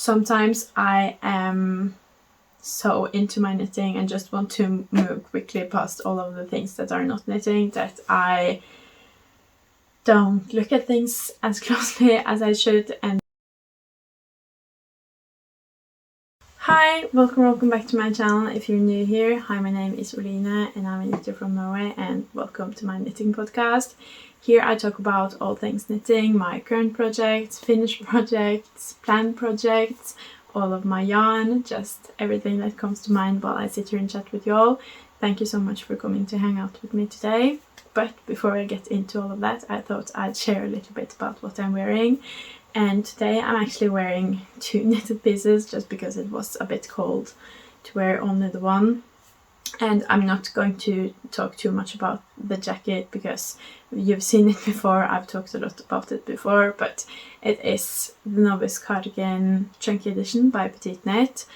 sometimes I am so into my knitting and just want to move quickly past all of the things that are not knitting that I don't look at things as closely as I should. And hi, welcome back to my channel. If you're new here, hi, my name is Oline and I'm a knitter from Norway, and welcome to my knitting podcast. Here I talk about all things knitting, my current projects, finished projects, planned projects, all of my yarn, just everything that comes to mind while I sit here and chat with you all. Thank you so much for coming to hang out with me today. But before I get into all of that, I thought I'd share a little bit about what I'm wearing. And today I'm actually wearing two knitted pieces just because it was a bit cold to wear only the one. And I'm not going to talk too much about the jacket because you've seen it before. I've talked a lot about it before, but it is the Novice Cardigan Chunky Edition by Petiteknit.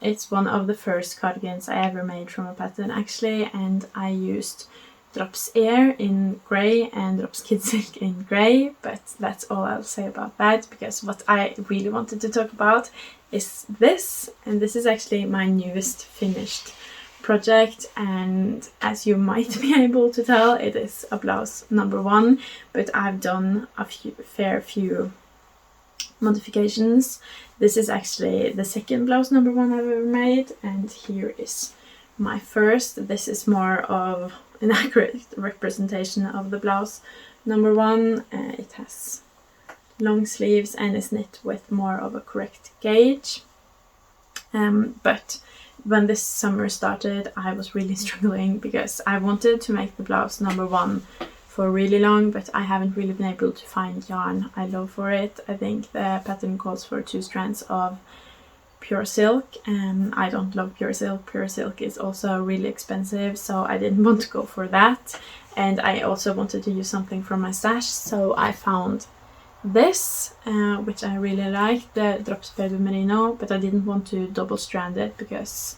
It's one of the first cardigans I ever made from a pattern actually, and I used Drops Air in grey and Drops Kid Silk in grey, but that's all I'll say about that, because what I really wanted to talk about is this, and this is actually my newest finished project, and as you might be able to tell, it is a blouse number 1, but I've done a fair few modifications. This is actually the second blouse number 1 I've ever made, and here is my first. This is more of an accurate representation of the blouse number 1. It has long sleeves and is knit with more of a correct gauge, but when this summer started I was really struggling because I wanted to make the blouse number 1 for really long, but I haven't really been able to find yarn I love for it. I think the pattern calls for 2 strands of pure silk, and I don't love pure silk. Pure silk is also really expensive, so I didn't want to go for that. And I also wanted to use something from my stash, so I found this, which I really like, the Drops Baby Merino, but I didn't want to double strand it because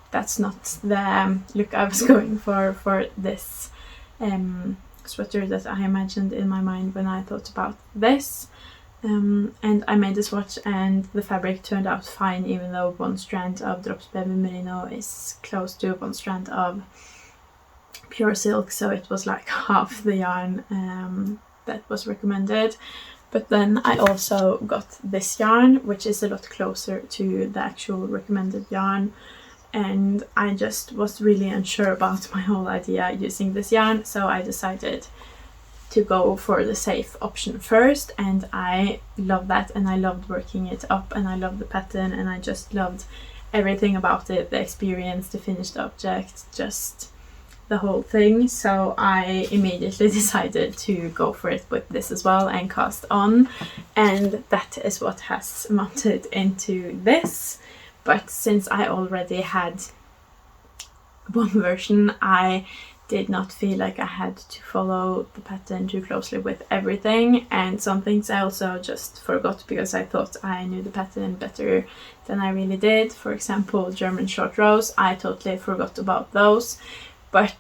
that's not the look I was going for this sweater that I imagined in my mind when I thought about this. And I made the swatch and the fabric turned out fine, even though 1 strand of Drops Baby Merino is close to 1 strand of pure silk, so it was like half the yarn that was recommended. But then I also got this yarn, which is a lot closer to the actual recommended yarn, and I just was really unsure about my whole idea using this yarn, so I decided to go for the safe option first, and I love that, and I loved working it up, and I loved the pattern, and I just loved everything about it, the experience, the finished object, just the whole thing. So I immediately decided to go for it with this as well and cast on, and that is what has mounted into this. But since I already had one version, I did not feel like I had to follow the pattern too closely with everything, and some things I also just forgot because I thought I knew the pattern better than I really did. For example, German short rows, I totally forgot about those, but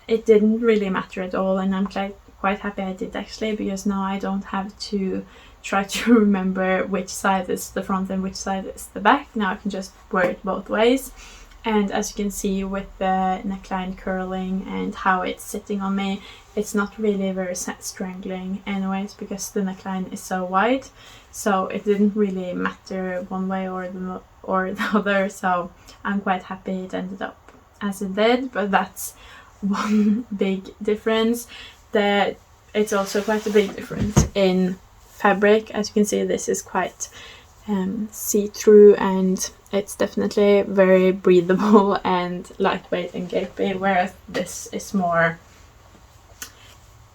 it didn't really matter at all, and I'm quite happy I did actually, because now I don't have to try to remember which side is the front and which side is the back. Now I can just wear it both ways. And as you can see with the neckline curling and how it's sitting on me, it's not really very strangling anyways because the neckline is so wide. So it didn't really matter one way or the other, so I'm quite happy it ended up as it did. But that's one big difference. That it's also quite a big difference in fabric. As you can see, this is quite see-through, and it's definitely very breathable and lightweight and gapy, whereas this is more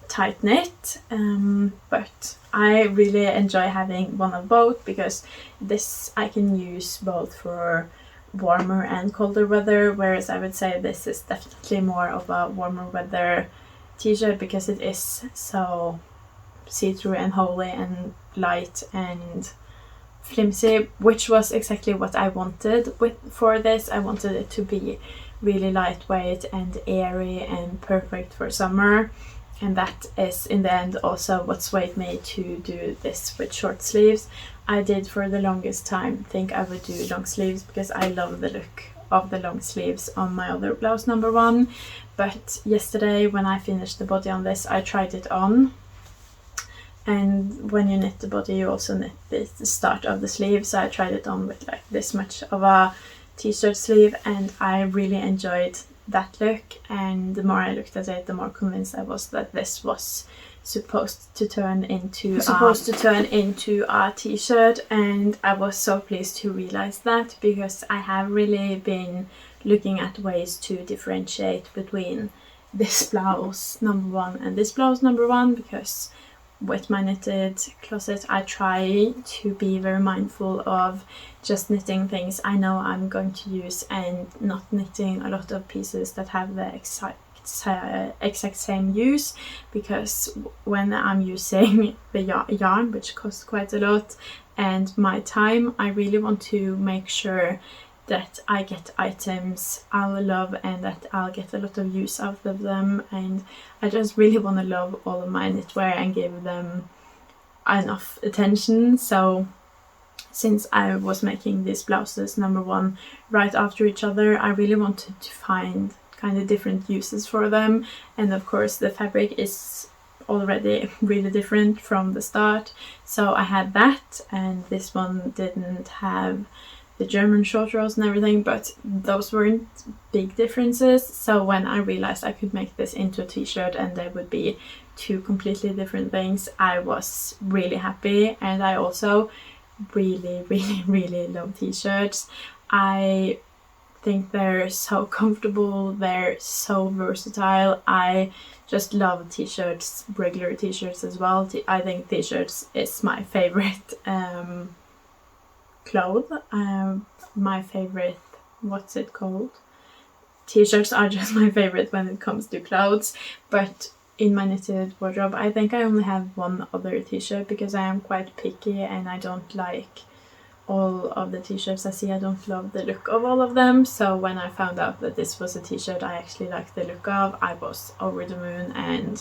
tight knit. But I really enjoy having one of both, because this I can use both for warmer and colder weather, whereas I would say this is definitely more of a warmer weather t-shirt because it is so see-through and holey and light and flimsy, which was exactly what I wanted for this. I wanted it to be really lightweight and airy and perfect for summer, and that is in the end also what swayed me to do this with short sleeves. I did for the longest time think I would do long sleeves because I love the look of the long sleeves on my other blouse number 1. But yesterday when I finished the body on this, I tried it on. And when you knit the body, you also knit the start of the sleeve. So I tried it on with like this much of a t-shirt sleeve, and I really enjoyed that look. And the more I looked at it, the more convinced I was that this was supposed to turn into a t-shirt. And I was so pleased to realize that, because I have really been looking at ways to differentiate between this blouse number 1 and this blouse number 1, because with my knitted closet I try to be very mindful of just knitting things I know I'm going to use, and not knitting a lot of pieces that have the exact same use, because when I'm using the yarn, which costs quite a lot, and my time, I really want to make sure that I get items I'll love and that I'll get a lot of use out of them. And I just really want to love all of my knitwear and give them enough attention. So since I was making these blouses number 1 right after each other, I really wanted to find kind of different uses for them. And of course the fabric is already really different from the start, so I had that, and this one didn't have the German short rows and everything, but those weren't big differences. So when I realized I could make this into a t-shirt and they would be 2 completely different things, I was really happy. And I also really love t-shirts. I think they're so comfortable, they're so versatile. I just love t-shirts, regular t-shirts as well. I think t-shirts is my favorite cloth. My favorite, what's it called? T-shirts are just my favorite when it comes to clothes. But in my knitted wardrobe, I think I only have one other t-shirt, because I am quite picky and I don't like all of the t-shirts I see. I don't love the look of all of them. So when I found out that this was a t-shirt I actually liked the look of, I was over the moon, and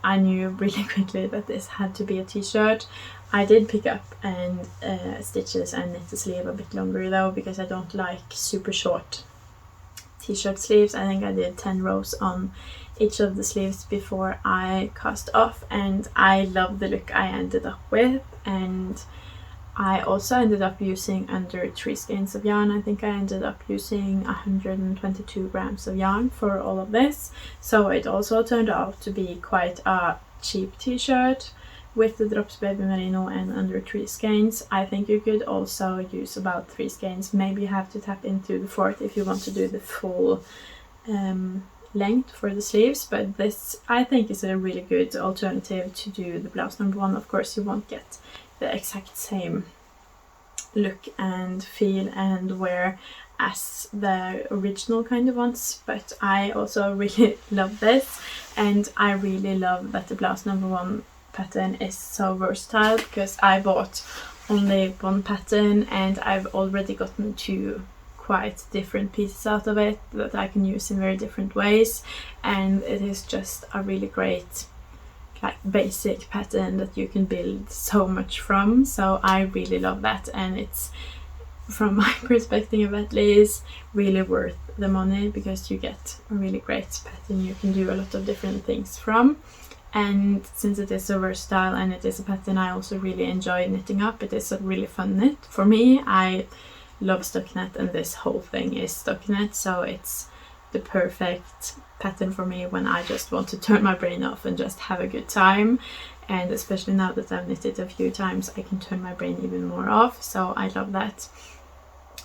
I knew really quickly that this had to be a t-shirt. I did pick up and stitches and knit the sleeve a bit longer though, because I don't like super short t-shirt sleeves. I think I did 10 rows on each of the sleeves before I cast off, and I love the look I ended up with. And I also ended up using under 3 skeins of yarn. I think I ended up using 122 grams of yarn for all of this. So it also turned out to be quite a cheap t-shirt with the drops baby merino and under 3 skeins. I think you could also use about 3 skeins. Maybe you have to tap into the 4th if you want to do the full length for the sleeves. But this, I think, is a really good alternative to do the blouse number 1. Of course you won't get the exact same look and feel and wear as the original kind of ones, but I also really love this. And I really love that the blouse number 1 pattern is so versatile, because I bought only one pattern and I've already gotten 2 quite different pieces out of it that I can use in very different ways. And it is just a really great like basic pattern that you can build so much from. So I really love that, and it's, from my perspective at least, really worth the money, because you get a really great pattern you can do a lot of different things from. And since it is so versatile and it is a pattern I also really enjoy knitting up, it is a really fun knit for me. I love stockinette, and this whole thing is stockinette, so it's the perfect pattern for me when I just want to turn my brain off and just have a good time. And especially now that I've knitted a few times, I can turn my brain even more off, so I love that.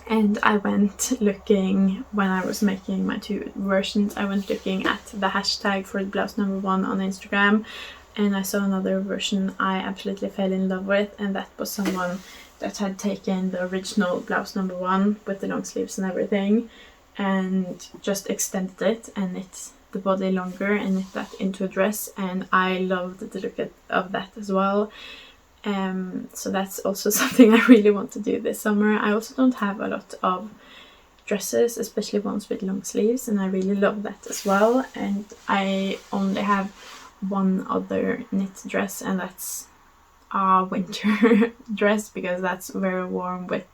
And I went looking, when I was making my 2 versions, I went looking at the hashtag for the blouse number 1 on Instagram, and I saw another version I absolutely fell in love with, and that was someone that had taken the original blouse number 1 with the long sleeves and everything, and just extended it and knit the body longer and knit that into a dress. And I loved the look of that as well. So that's also something I really want to do this summer. I also don't have a lot of dresses, especially ones with long sleeves, and I really love that as well. And I only have one other knit dress, and that's a winter dress because that's very warm with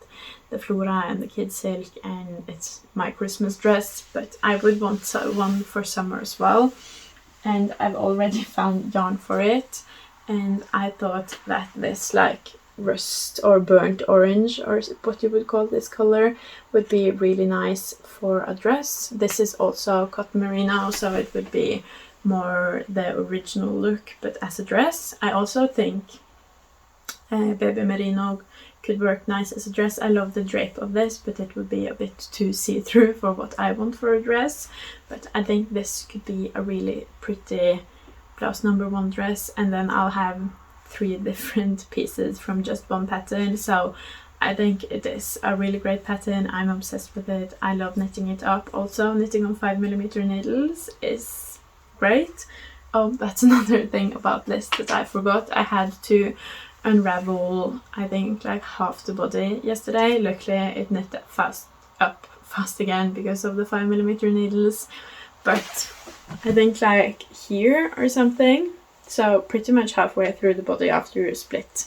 the flora and the kid silk, and it's my Christmas dress, but I would want one for summer as well, and I've already found yarn for it, and I thought that this like rust or burnt orange, or what you would call this color, would be really nice for a dress. This is also cotton merino, so it would be more the original look, but as a dress. I also think baby merino could work nice as a dress. I love the drape of this, but it would be a bit too see-through for what I want for a dress. But I think this could be a really pretty Blouse No. 1 dress, and then I'll have 3 different pieces from just one pattern. So I think it is a really great pattern. I'm obsessed with it. I love knitting it up. Also, knitting on 5mm needles is great. Oh, that's another thing about this that I forgot. I had to unravel, I think, like half the body yesterday. Luckily it knit up fast again because of the 5mm needles, but I think like here or something, so pretty much halfway through the body after you split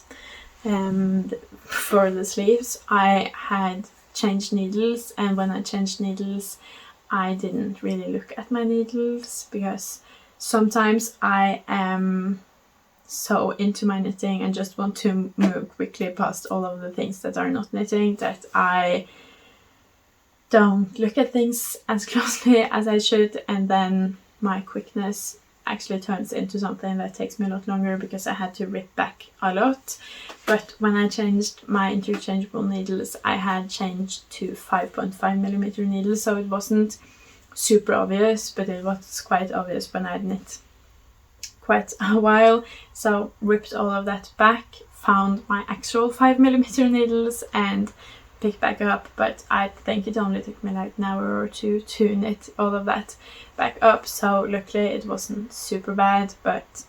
for the sleeves, I had changed needles, and when I changed needles I didn't really look at my needles because sometimes I am so into my knitting and just want to move quickly past all of the things that are not knitting that I don't look at things as closely as I should, and then my quickness actually turns into something that takes me a lot longer because I had to rip back a lot. But when I changed my interchangeable needles, I had changed to 5.5mm needles, so it wasn't super obvious, but it was quite obvious when I'd knit quite a while. So ripped all of that back, found my actual 5mm needles and picked back up, but I think it only took me like an hour or two to knit all of that back up, so luckily it wasn't super bad. But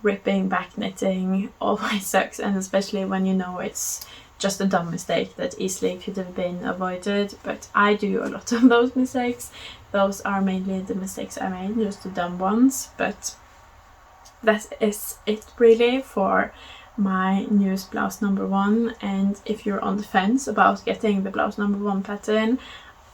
ripping back knitting always sucks, and especially when you know it's just a dumb mistake that easily could have been avoided. But I do a lot of those mistakes. Those are mainly the mistakes I made, just the dumb ones. But that is it really for my newest Blouse No. 1, and if you're on the fence about getting the Blouse No. 1 pattern,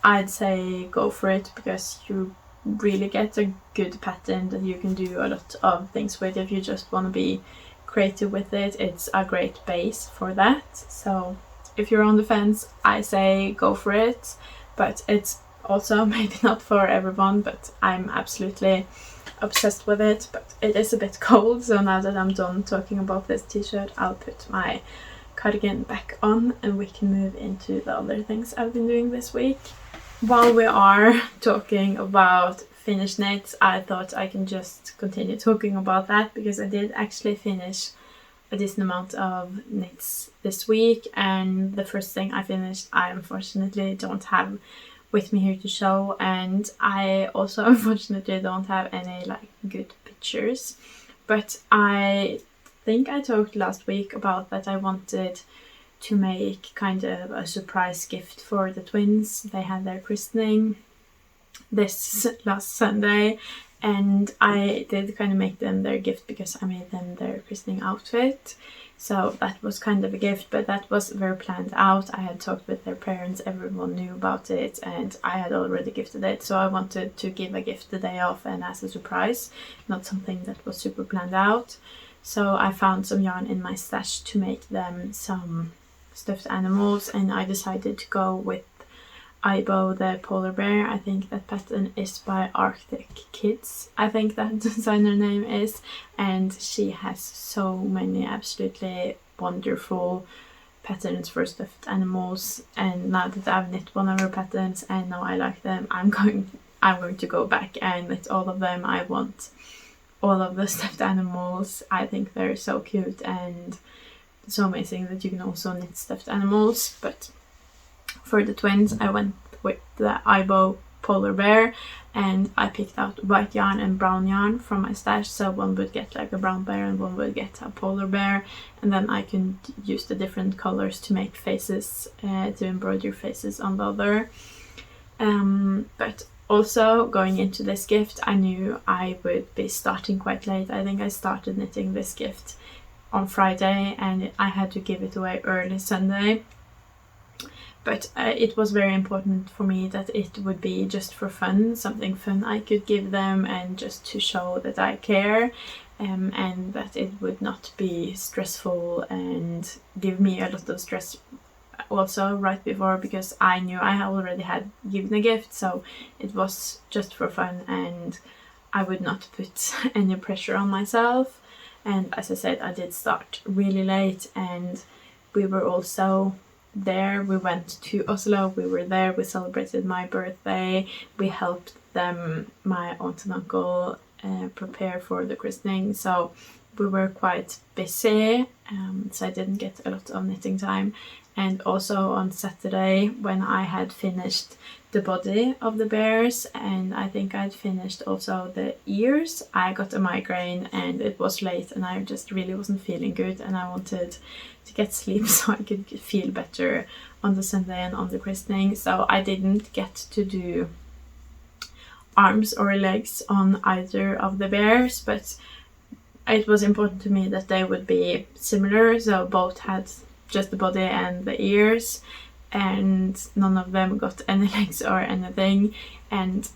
I'd say go for it because you really get a good pattern that you can do a lot of things with. If you just want to be creative with it, it's a great base for that. So if you're on the fence, I say go for it, but it's also maybe not for everyone, but I'm absolutely obsessed with it. But it is a bit cold, so now that I'm done talking about this t-shirt, I'll put my cardigan back on and we can move into the other things I've been doing this week. While we are talking about finished knits, I thought I can just continue talking about that because I did actually finish a decent amount of knits this week, and the first thing I finished I unfortunately don't have with me here to show, and I also unfortunately don't have any like good pictures. But I think I talked last week about that I wanted to make kind of a surprise gift for the twins. They had their christening this last Sunday, and I did kind of make them their gift because I made them their christening outfit. So that was kind of a gift, but that was very planned out. I had talked with their parents, everyone knew about it, and I had already gifted it. So I wanted to give a gift the day off and as a surprise, not something that was super planned out. So I found some yarn in my stash to make them some stuffed animals, and I decided to go with Ibo, the polar bear. I think that pattern is by Arctickids, I think that designer name is, and she has so many absolutely wonderful patterns for stuffed animals. And now that I've knit one of her patterns and now I like them, I'm going to go back and knit all of them. I want all of the stuffed animals. I think they're so cute and so amazing that you can also knit stuffed animals. But for the twins I went with the Ibo polar bear, and I picked out white yarn and brown yarn from my stash, so one would get like a brown bear and one would get a polar bear, and then I can use the different colors to make faces, to embroider faces on the other. But also going into this gift I knew I would be starting quite late. I think I started knitting this gift on Friday, and I had to give it away early Sunday. But it was very important for me that it would be just for fun, something fun I could give them, and just to show that I care, and that it would not be stressful and give me a lot of stress also right before, because I knew I already had given a gift, so it was just for fun and I would not put any pressure on myself. And as I said, I did start really late, and we were also there. We went to Oslo, we were there, we celebrated my birthday, we helped them, my aunt and uncle, prepare for the christening, so we were quite busy, so I didn't get a lot of knitting time. And also on Saturday, when I had finished the body of the bears, and I think I'd finished also the ears, I got a migraine and it was late and I just really wasn't feeling good, and I wanted to get sleep so I could feel better on the Sunday and on the christening. So I didn't get to do arms or legs on either of the bears, but it was important to me that they would be similar, so both had just the body and the ears, and none of them got any legs or anything. And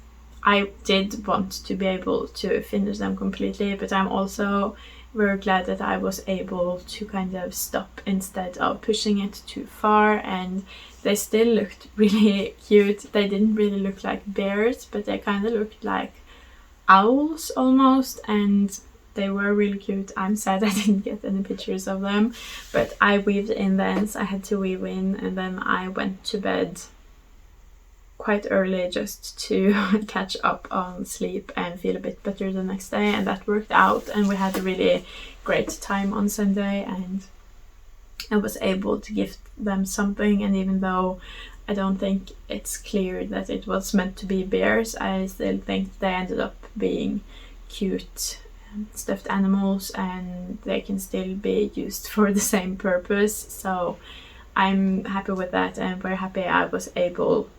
I did want to be able to finish them completely, but I'm also very glad that I was able to kind of stop instead of pushing it too far, and they still looked really cute. They didn't really look like bears, but they kind of looked like owls almost, and they were really cute. I'm sad I didn't get any pictures of them, but I weaved in the ends I had to weave in, and then I went to bed quite early just to catch up on sleep and feel a bit better the next day, and that worked out, and we had a really great time on Sunday, and I was able to gift them something. And even though I don't think it's clear that it was meant to be bears, I still think they ended up being cute stuffed animals, and they can still be used for the same purpose. So I'm happy with that, and very happy I was able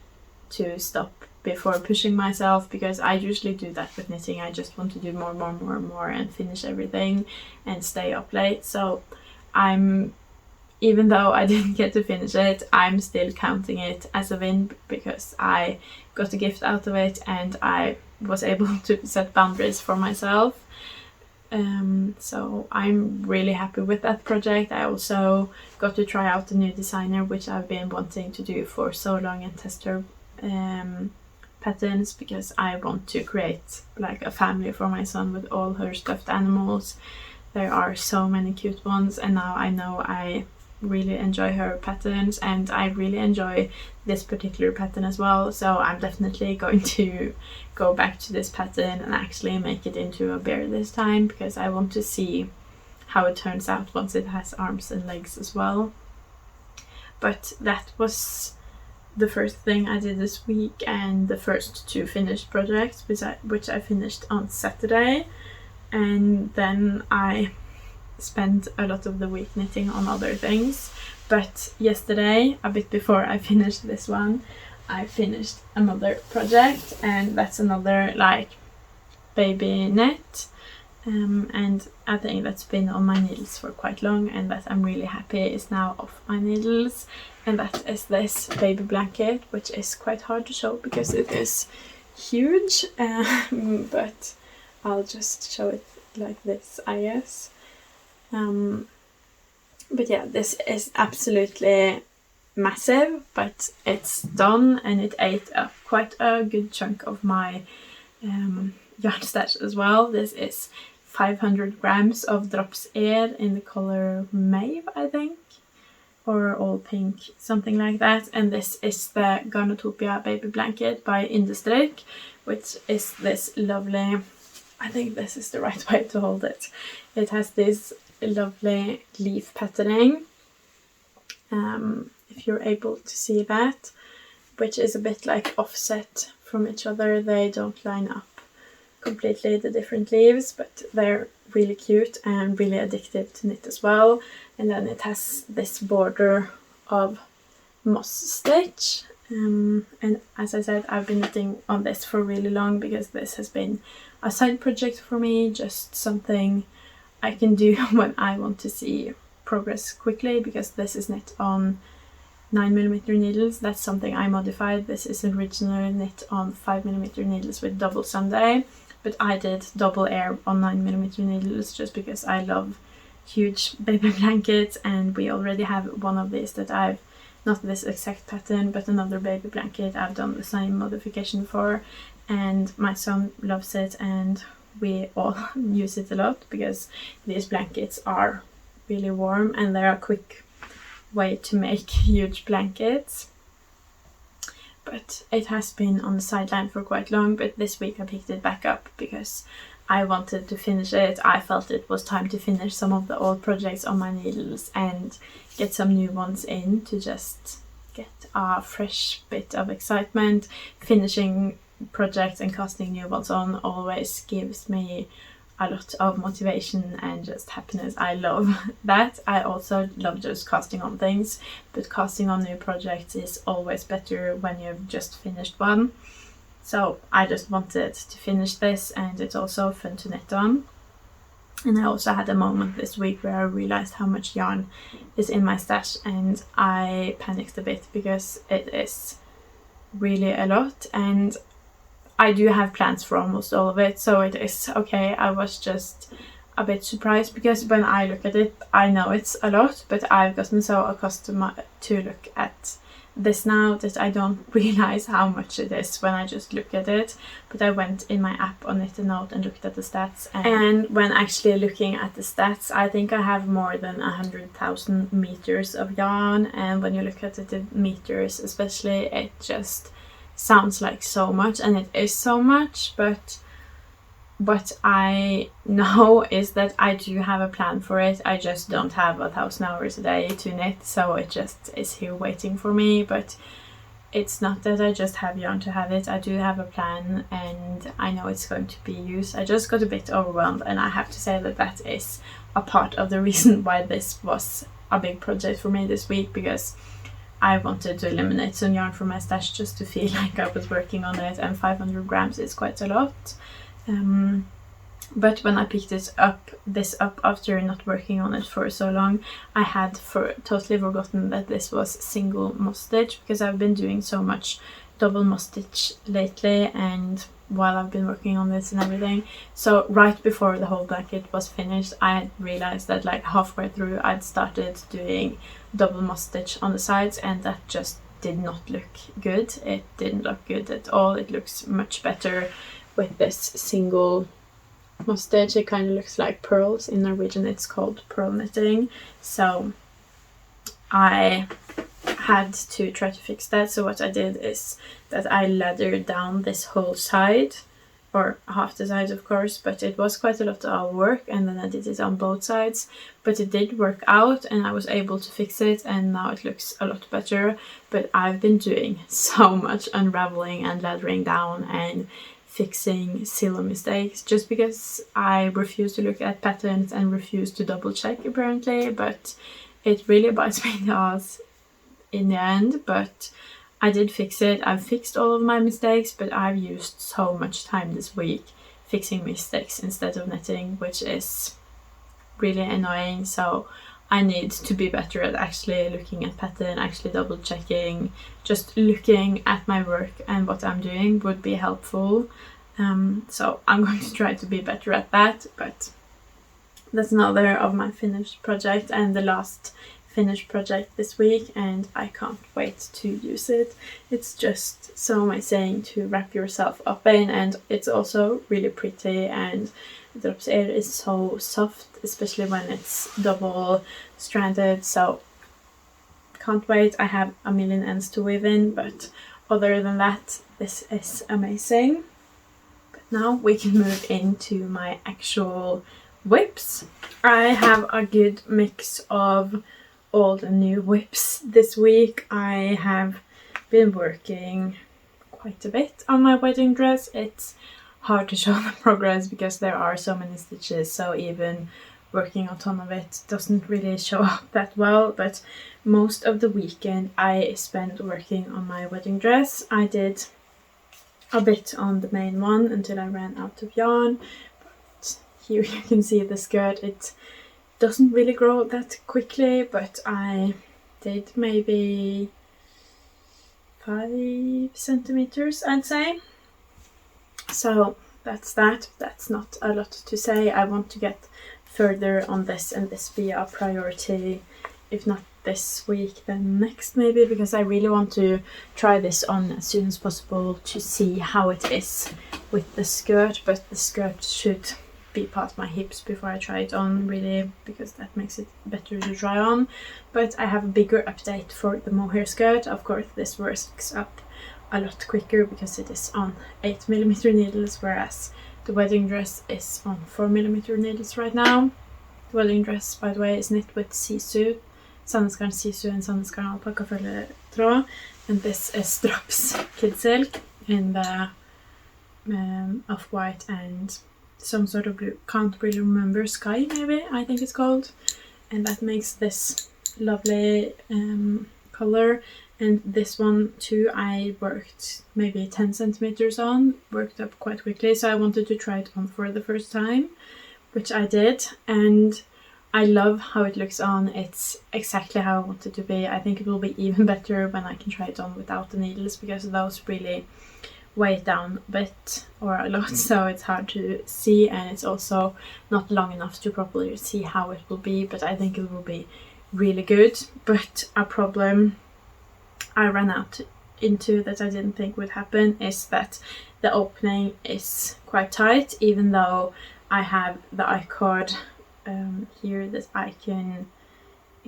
to stop before pushing myself, because I usually do that with knitting. I just want to do more and finish everything and stay up late. So even though I didn't get to finish it, I'm still counting it as a win, because I got a gift out of it and I was able to set boundaries for myself. So I'm really happy with that project. I also got to try out a new designer, which I've been wanting to do for so long, and test her patterns, because I want to create like a family for my son with all her stuffed animals. There are so many cute ones, and now I know I really enjoy her patterns, and I really enjoy this particular pattern as well. So I'm definitely going to go back to this pattern and actually make it into a bear this time, because I want to see how it turns out once it has arms and legs as well. But that was the first thing I did this week, and the first two finished projects, which I finished on Saturday. And then I spent a lot of the week knitting on other things. But yesterday, a bit before I finished this one, I finished another project, and that's another like baby knit, and I think that's been on my needles for quite long, and that I'm really happy is now off my needles. And that is this baby blanket, which is quite hard to show because it is huge, but I'll just show it like this, I guess. But yeah, this is absolutely massive, but it's done, and it ate up quite a good chunk of my yarn stash as well. This is 500 grams of drops air in the color Mauve, I think, or all pink, something like that. And this is the Garnotopia baby blanket by Yndestrikk, which is this lovely, I think this is the right way to hold it. It has this lovely leaf patterning, if you're able to see that, which is a bit like offset from each other. They don't line up completely, the different leaves, but they're really cute and really addictive to knit as well. And then it has this border of moss stitch, and as I said, I've been knitting on this for really long, because this has been a side project for me, just something I can do when I want to see progress quickly, because this is knit on 9mm needles. That's something I modified. This is originally knit on 5mm needles with double Sunday, but I did double air on 9mm needles just because I love huge baby blankets, and we already have one of these that I've, not this exact pattern, but another baby blanket I've done the same modification for, and my son loves it and we all use it a lot because these blankets are really warm and they're a quick way to make huge blankets. But it has been on the sideline for quite long, but this week I picked it back up because I wanted to finish it. I felt it was time to finish some of the old projects on my needles and get some new ones in to just get a fresh bit of excitement. Finishing projects and casting new ones on always gives me a lot of motivation and just happiness. I love that. I also love just casting on things, but casting on new projects is always better when you've just finished one. So I just wanted to finish this, and it's also fun to knit on. And I also had a moment this week where I realized how much yarn is in my stash, and I panicked a bit because it is really a lot, and I do have plans for almost all of it, so it is okay. I was just a bit surprised because when I look at it, I know it's a lot, but I've gotten so accustomed to look at this now that I don't realize how much it is when I just look at it. But I went in my app on Knit a Note and looked at the stats, and when actually looking at the stats, I think I have more than 100,000 meters of yarn, and when you look at the meters especially, it just sounds like so much, and it is so much, but what I know is that I do have a plan for it. I just don't have 1,000 hours a day to knit, so it just is here waiting for me. But it's not that I just have yarn to have it. I do have a plan and I know it's going to be used. I just got a bit overwhelmed, and I have to say that that is a part of the reason why this was a big project for me this week, because I wanted to eliminate some yarn from my stash just to feel like I was working on it, and 500 grams is quite a lot. But when I picked this up after not working on it for so long, I had totally forgotten that this was single moss stitch, because I've been doing so much double moss stitch lately and while I've been working on this and everything. So right before the whole blanket was finished, I had realized that like halfway through I'd started doing double moss stitch on the sides, and that just did not look good. It didn't look good at all. It looks much better with this single moss stitch. It kind of looks like pearls. In Norwegian it's called pearl knitting. So I had to try to fix that. So what I did is that I lathered down this whole side, or half the sides of course, but it was quite a lot of work, and then I did it on both sides, but it did work out and I was able to fix it, and now it looks a lot better. But I've been doing so much unraveling and lathering down and fixing silly mistakes just because I refuse to look at patterns and refuse to double check apparently, but it really bites me in the ass in the end. But I did fix it. I've fixed all of my mistakes, but I've used so much time this week fixing mistakes instead of knitting, which is really annoying. So I need to be better at actually looking at pattern, actually double checking. Just looking at my work and what I'm doing would be helpful. So I'm going to try to be better at that, but that's another of my finished project and the last finished project this week, and I can't wait to use it. It's just so amazing to wrap yourself up in, and it's also really pretty, and the drops air is so soft, especially when it's double stranded. So can't wait. I have a million ends to weave in, but other than that, this is amazing. But now we can move into my actual whips. I have a good mix of old and new whips this week. I have been working quite a bit on my wedding dress. It's hard to show the progress because there are so many stitches, so even working a ton of it doesn't really show up that well. But most of the weekend I spent working on my wedding dress. I did a bit on the main one until I ran out of yarn, but here you can see the skirt. It doesn't really grow that quickly, but I did maybe 5 centimeters, I'd say. So that's that. That's not a lot to say. I want to get further on this and this be a priority, if not this week then next maybe, because I really want to try this on as soon as possible to see how it is with the skirt. But the skirt should be past my hips before I try it on, really, because that makes it better to try on. But I have a bigger update for the mohair skirt. Of course this works up a lot quicker because it is on 8mm needles, whereas the wedding dress is on 4mm needles right now. The wedding dress, by the way, is knit with sisu, Sandnesgarn sisu and Sandnesgarn alpaca følgetråd, and this is Drops kid silk in the off-white and some sort of blue, can't really remember, sky maybe I think it's called, and that makes this lovely color. And this one too I worked maybe 10 centimeters on, worked up quite quickly, so I wanted to try it on for the first time, which I did, and I love how it looks on. It's exactly how I want it to be. I think it will be even better when I can try it on without the needles, because those really weigh it down a bit or a lot, so it's hard to see, and it's also not long enough to properly see how it will be, but I think it will be really good. But a problem I ran out into that I didn't think would happen is that the opening is quite tight, even though I have the I-cord here that I can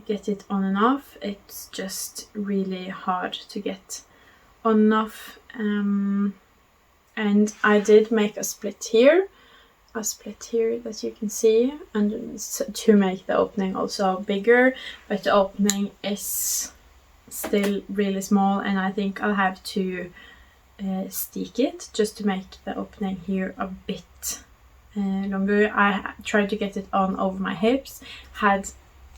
get it on and off. It's just really hard to get on and off, and I did make a split here that you can see, and to make the opening also bigger, but the opening is still really small, and I think I'll have to stick it just to make the opening here a bit longer. I tried to get it on over my hips, had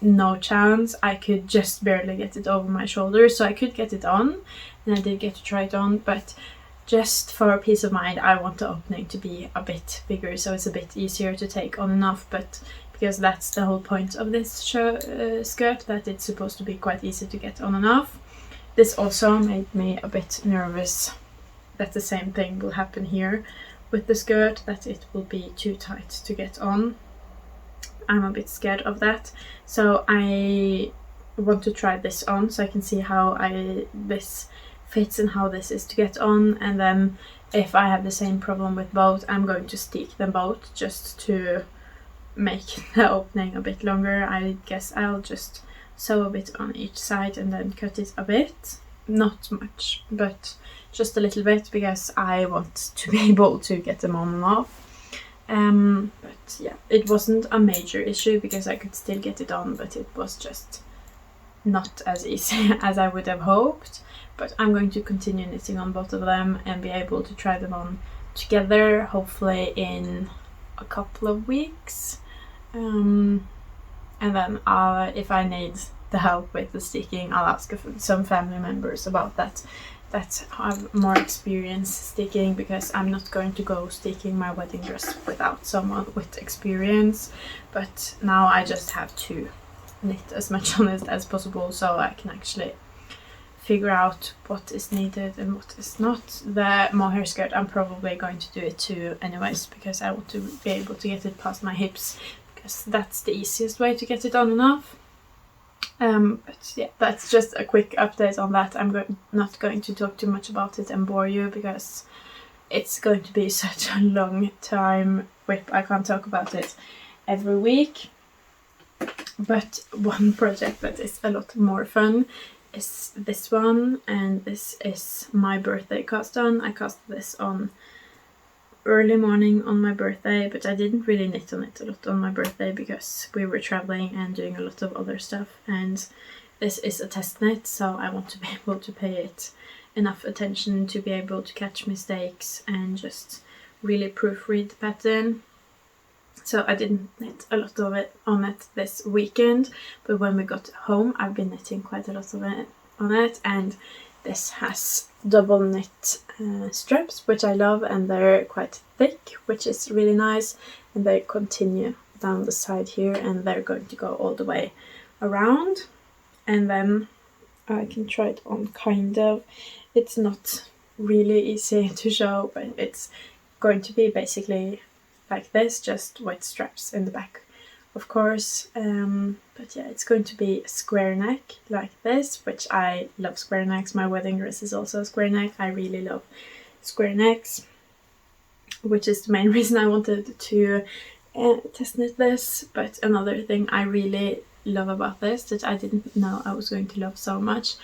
no chance. I could just barely get it over my shoulders, so I could get it on, and I did get to try it on, but just for peace of mind I want the opening to be a bit bigger, so it's a bit easier to take on and off, but because that's the whole point of this skirt, that it's supposed to be quite easy to get on and off. This also made me a bit nervous that the same thing will happen here with the skirt, that it will be too tight to get on. I'm a bit scared of that, so I want to try this on so I can see how this fits and how this is to get on, and then if I have the same problem with both, I'm going to stick them both just to make the opening a bit longer. I guess I'll just sew a bit on each side and then cut it a bit, not much, but just a little bit, because I want to be able to get them on and off. But yeah, it wasn't a major issue because I could still get it on, but it was just not as easy as I would have hoped. But I'm going to continue knitting on both of them and be able to try them on together, hopefully in a couple of weeks. And then if I need the help with the sticking, I'll ask some family members about that have more experience sticking, because I'm not going to go sticking my wedding dress without someone with experience. But now I just have to knit as much on it as possible so I can actually figure out what is needed and what is not. The mohair skirt, I'm probably going to do it too anyways, because I want to be able to get it past my hips, because that's the easiest way to get it on and off. But yeah, that's just a quick update on that. I'm not going to talk too much about it and bore you, because it's going to be such a long time whip. I can't talk about it every week. But one project that is a lot more fun is this one, and this is my birthday cast on. I cast this on early morning on my birthday, but I didn't really knit on it a lot on my birthday because we were traveling and doing a lot of other stuff, and this is a test knit, so I want to be able to pay it enough attention to be able to catch mistakes and just really proofread the pattern. So I didn't knit a lot of it on it this weekend, but when we got home I've been knitting quite a lot of it on it, and this has double knit straps, which I love, and they're quite thick, which is really nice, and they continue down the side here, and they're going to go all the way around. And then I can try it on kind of. It's not really easy to show, but it's going to be basically like this, just with straps in the back, of course. But yeah, it's going to be a square neck like this, which I love square necks. My wedding dress is also a square neck. I really love square necks, which is the main reason I wanted to test knit this. But another thing I really love about this that I didn't know I was going to love so much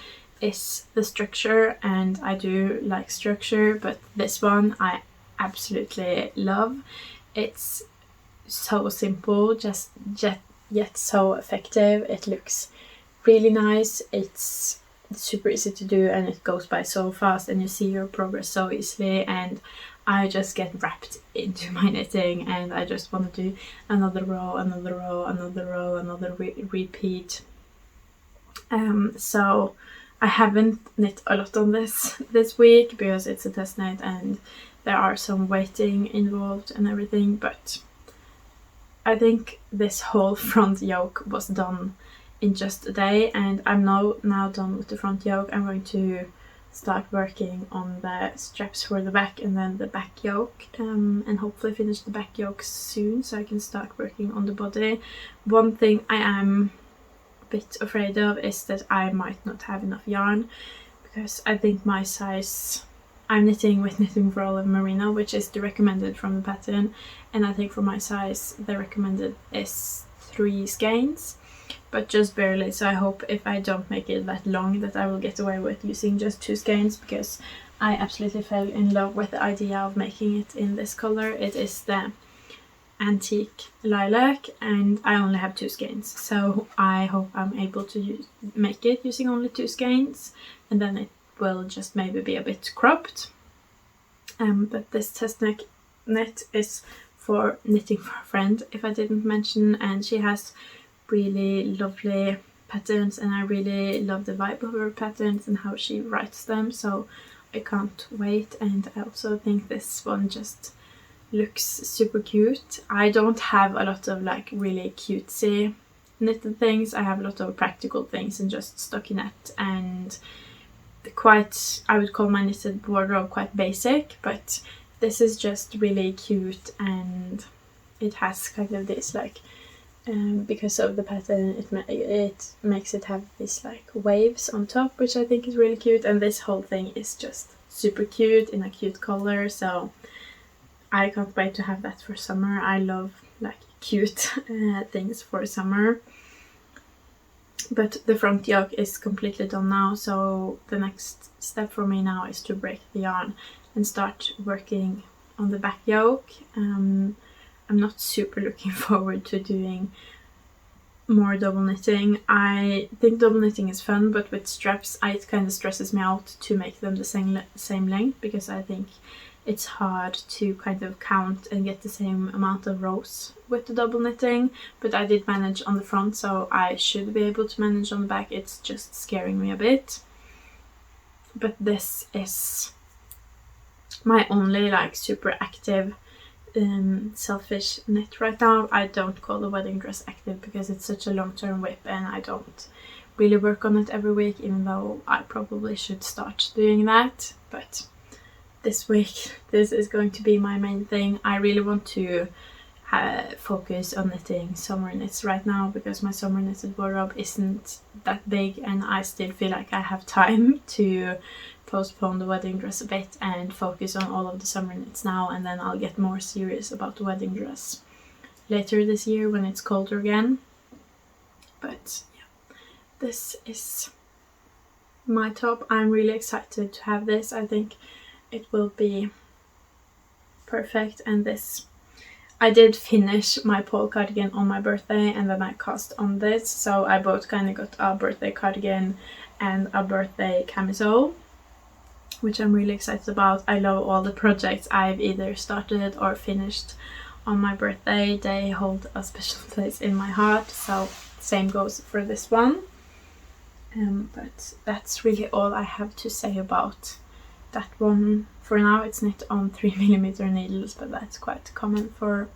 is the structure, and I do like structure, but this one I absolutely love. It's so simple, just yet so effective. It looks really nice, it's super easy to do, and it goes by so fast, and you see your progress so easily, and I just get wrapped into my knitting, and I just want to do another row, another row, another row, another repeat. So I haven't knit a lot on this week because it's a test knit and there are some waiting involved and everything, but I think this whole front yoke was done in just a day, and I'm now done with the front yoke. I'm going to start working on the straps for the back and then the back yoke, and hopefully finish the back yoke soon so I can start working on the body. One thing I am a bit afraid of is that I might not have enough yarn, because I think my size, I'm knitting with Knitting for Olive Merino, which is the recommended from the pattern, and I think for my size the recommended is 3 skeins, but just barely. So I hope if I don't make it that long that I will get away with using just 2 skeins, because I absolutely fell in love with the idea of making it in this color. It is the antique lilac, and I only have 2 skeins, so I hope I'm able to make it using only 2 skeins, and then it will just maybe be a bit cropped. But this test knit is for Knitting for a Friend, if I didn't mention, and she has really lovely patterns, and I really love the vibe of her patterns and how she writes them, so I can't wait. And I also think this one just looks super cute. I don't have a lot of like really cutesy knitted things. I have a lot of practical things and just stockinette, and quite, I would call my knitted wardrobe quite basic, but this is just really cute, and it has kind of this like because of the pattern it makes it have these like waves on top, which I think is really cute, and this whole thing is just super cute in a cute color, so I can't wait to have that for summer. I love like cute things for summer. But the front yoke is completely done now, so the next step for me now is to break the yarn and start working on the back yoke. I'm not super looking forward to doing more double knitting. I think double knitting is fun, but with straps it kind of stresses me out to make them the same length, because I think it's hard to kind of count and get the same amount of rows with the double knitting. But I did manage on the front, so I should be able to manage on the back. It's just scaring me a bit. But this is my only like super active selfish knit right now. I don't call the wedding dress active because it's such a long-term whip, and I don't really work on it every week, even though I probably should start doing that. But this week this is going to be my main thing. I really want to focus on knitting summer knits right now, because my summer knitted wardrobe isn't that big, and I still feel like I have time to postpone the wedding dress a bit and focus on all of the summer knits now, and then I'll get more serious about the wedding dress later this year when it's colder again. But yeah, this is my top. I'm really excited to have this. I think it will be perfect. And this, I did finish my pole cardigan on my birthday, and then I cast on this, so I both kind of got a birthday cardigan and a birthday camisole, which I'm really excited about. I love all the projects I've either started or finished on my birthday. They hold a special place in my heart, so same goes for this one. But that's really all I have to say about that one. For now it's knit on 3mm needles, but that's quite common for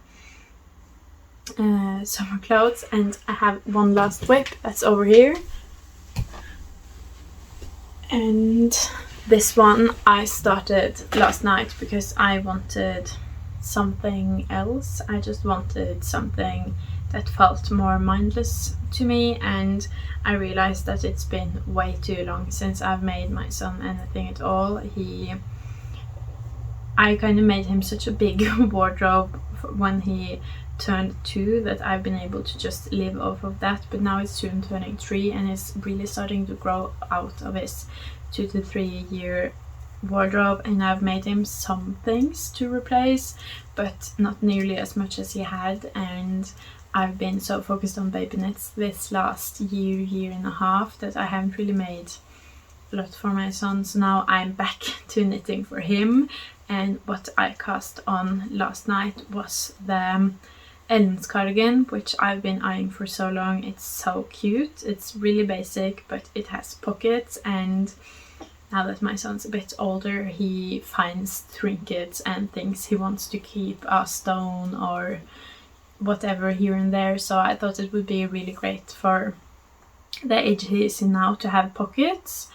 summer clothes. And I have one last whip that's over here, and this one I started last night because I wanted something else. I just wanted something that felt more mindless to me, and I realized that it's been way too long since I've made my son anything at all. I kind of made him such a big wardrobe when he turned 2 that I've been able to just live off of that, but now he's soon turning 3 and is really starting to grow out of his 2 to 3 year wardrobe, and I've made him some things to replace, but not nearly as much as he had. And I've been so focused on baby knits this last year and a half that I haven't really made a lot for my son. So now I'm back to knitting for him, and what I cast on last night was the Ellen's cardigan, which I've been eyeing for so long. It's so cute. It's really basic, but it has pockets, and now that my son's a bit older, he finds trinkets and things he wants to keep, a stone or whatever here and there. So I thought it would be really great for the age he is in now to have pockets.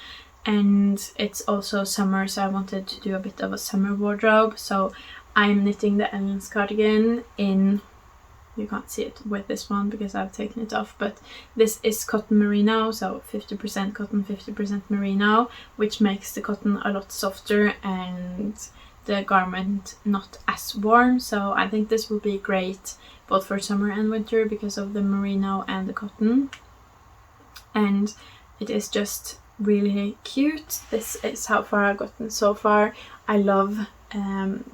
And it's also summer, so I wanted to do a bit of a summer wardrobe. So I'm knitting the Ellen's cardigan in, you can't see it with this one because I've taken it off, but this is cotton merino, so 50% cotton, 50% merino, which makes the cotton a lot softer and the garment not as warm. So I think this will be great both for summer and winter because of the merino and the cotton, and it is just really cute. This is how far I've gotten so far. I love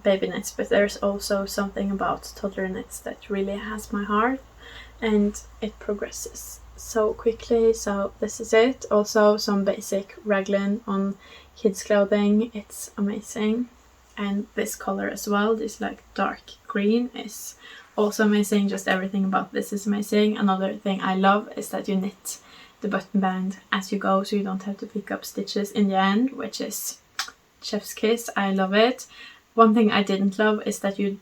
baby knits, but there's also something about toddler knits that really has my heart, and it progresses so quickly. So this is it. Also some basic raglan on kids clothing. It's amazing. And this color as well, this like dark green, is also amazing. Just everything about this is amazing. Another thing I love is that you knit the button band as you go, so you don't have to pick up stitches in the end, which is chef's kiss. I love it. One thing I didn't love is that you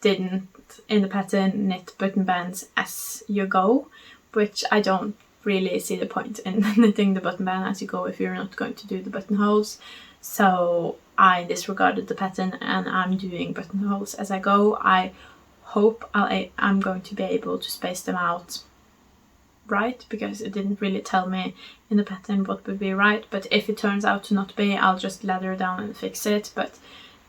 didn't in the pattern knit button bands as you go, which I don't really see the point in knitting the button band as you go if you're not going to do the buttonholes. So I disregarded the pattern and I'm doing buttonholes as I go. I hope I'm going to be able to space them out right, because it didn't really tell me in the pattern what would be right. But if it turns out to not be, I'll just lather down and fix it. But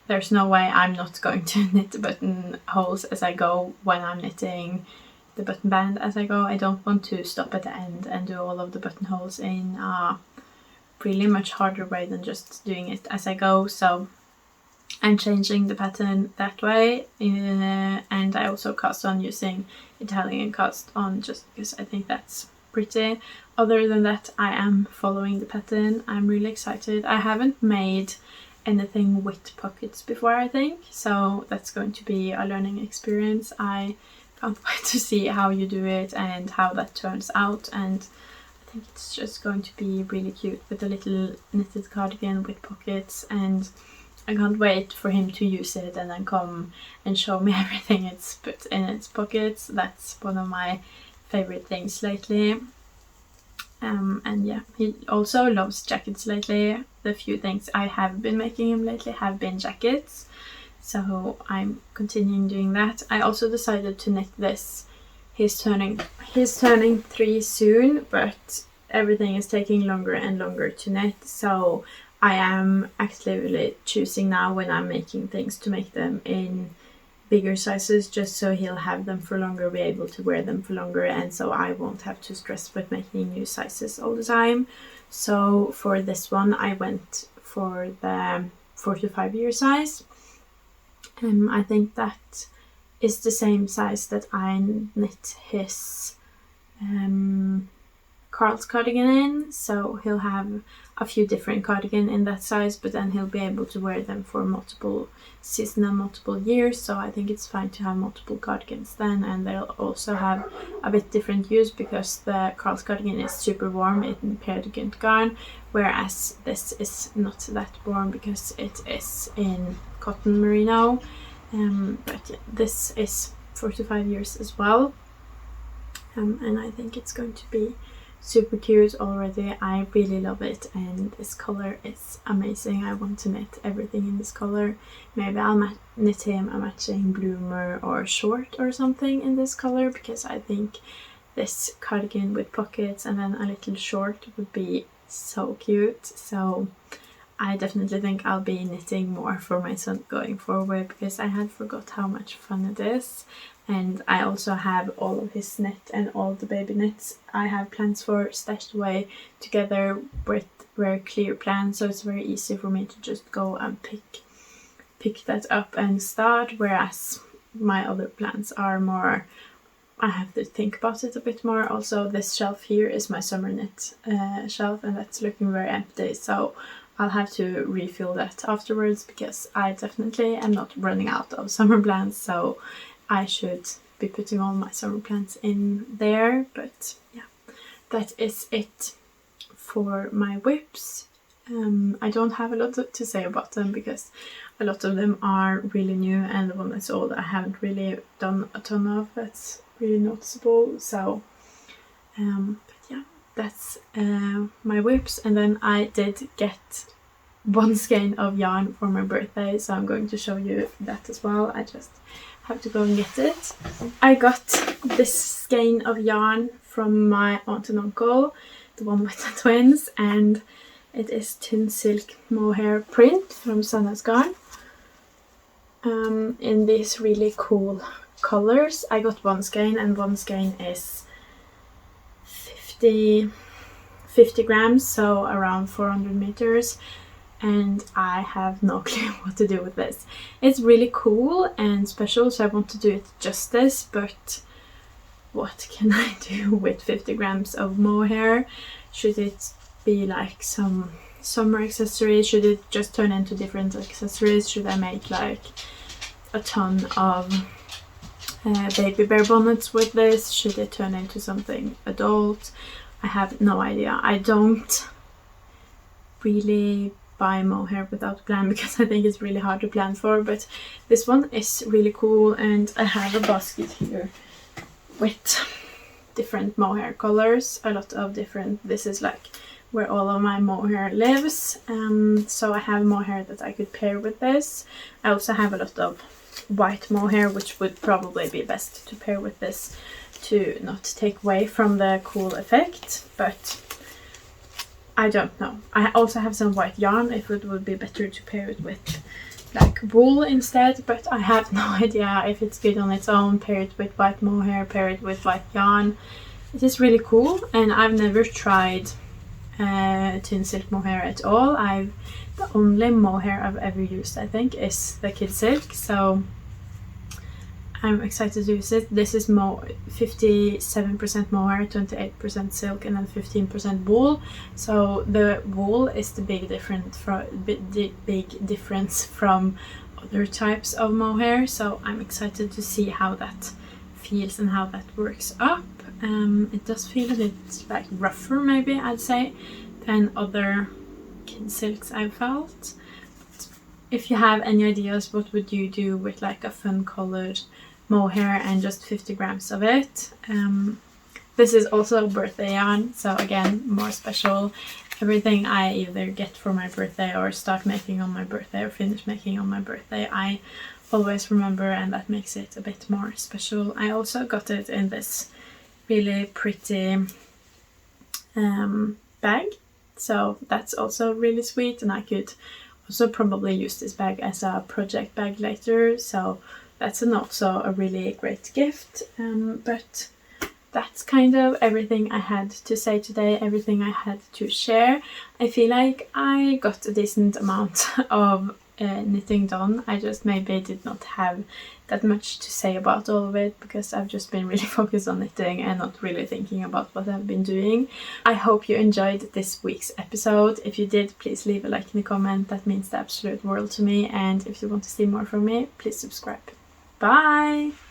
there's no way I'm not going to knit the buttonholes as I go when I'm knitting the button band as I go. I don't want to stop at the end and do all of the buttonholes in a really much harder way than just doing it as I go. So I'm changing the pattern that way, and I also cast on using Italian cast on just because I think that's pretty. Other than that, I am following the pattern. I'm really excited. I haven't made anything with pockets before, I think, so that's going to be a learning experience. I can't wait to see how you do it and how that turns out, and I think it's just going to be really cute with a little knitted cardigan with pockets, and I can't wait for him to use it and then come and show me everything it's put in its pockets. That's one of my favorite things lately. And yeah, he also loves jackets lately. The few things I have been making him lately have been jackets, so I'm continuing doing that. I also decided to knit this. He's turning 3 soon, but everything is taking longer and longer to knit, so I am actively choosing now when I'm making things to make them in bigger sizes, just so he'll have them for longer, be able to wear them for longer, and so I won't have to stress with making new sizes all the time. So for this one I went for the 4 to 5 year size. I think that is the same size that I knit his Carl's cardigan in, so he'll have a few different cardigan in that size, but then he'll be able to wear them for multiple seasons and multiple years. So I think it's fine to have multiple cardigans then, and they'll also have a bit different use because the Carl's cardigan is super warm in Petiteknit garn, whereas this is not that warm because it is in cotton merino. But yeah, this is 4 to 5 years as well, and I think it's going to be super cute already. I really love it, and this color is amazing. I want to knit everything in this color. Maybe I'll knit him a matching bloomer or short or something in this color, because I think this cardigan with pockets and then a little short would be so cute. So I definitely think I'll be knitting more for my son going forward, because I had forgot how much fun it is. And I also have all of his knit and all the baby knits I have plans for stashed away together with very clear plans, so it's very easy for me to just go and pick that up and start, whereas my other plans are more, I have to think about it a bit more. Also, this shelf here is my summer knit shelf, and that's looking very empty, so I'll have to refill that afterwards, because I definitely am not running out of summer plans, so I should be putting all my summer plants in there. But yeah, that is it for my whips. I don't have a lot to say about them, because a lot of them are really new, and the one that's old I haven't really done a ton of. That's really noticeable. So but yeah, that's my whips. And then I did get one skein of yarn for my birthday, so I'm going to show you that as well. I just have to go and get it. I got this skein of yarn from my aunt and uncle, the one with the twins, and it is Thin Silk Mohair print from Sanna's Garn, in these really cool colors. I got one skein, and one skein is 50 grams, so around 400 meters. And I have no clue what to do with this. It's really cool and special, so I want to do it justice, but what can I do with 50 grams of mohair? Should it be like some summer accessories? Should it just turn into different accessories? Should I make like a ton of baby bear bonnets with this? Should it turn into something adult? I have no idea. I don't really buy mohair without a plan, because I think it's really hard to plan for, but this one is really cool. And I have a basket here with different mohair colors, a lot of different, this is like where all of my mohair lives, so I have mohair that I could pair with this. I also have a lot of white mohair, which would probably be best to pair with this to not take away from the cool effect, but I don't know. I also have some white yarn, if it would be better to pair it with like wool instead, but I have no idea if it's good on its own. Pair it with white mohair, pair it with white yarn. It is really cool, and I've never tried Thin Silk Mohair at all. The only mohair I've ever used, I think, is the Kid Silk, so I'm excited to use it. This is 57% mohair, 28% silk, and then 15% wool. So the wool is the big difference from other types of mohair. So I'm excited to see how that feels and how that works up. It does feel a bit like rougher, maybe I'd say, than other Kid Silks I've felt. But if you have any ideas, what would you do with like a fun colored mohair and just 50 grams of it? This is also birthday yarn, so again, more special. Everything I either get for my birthday or start making on my birthday or finish making on my birthday, I always remember, and that makes it a bit more special. I also got it in this really pretty bag, so that's also really sweet, and I could also probably use this bag as a project bag later, so that's also a really great gift. But that's kind of everything I had to say today, everything I had to share. I feel like I got a decent amount of knitting done. I just maybe did not have that much to say about all of it because I've just been really focused on knitting and not really thinking about what I've been doing. I hope you enjoyed this week's episode. If you did, please leave a like in the comment. That means the absolute world to me. And if you want to see more from me, please subscribe. Bye!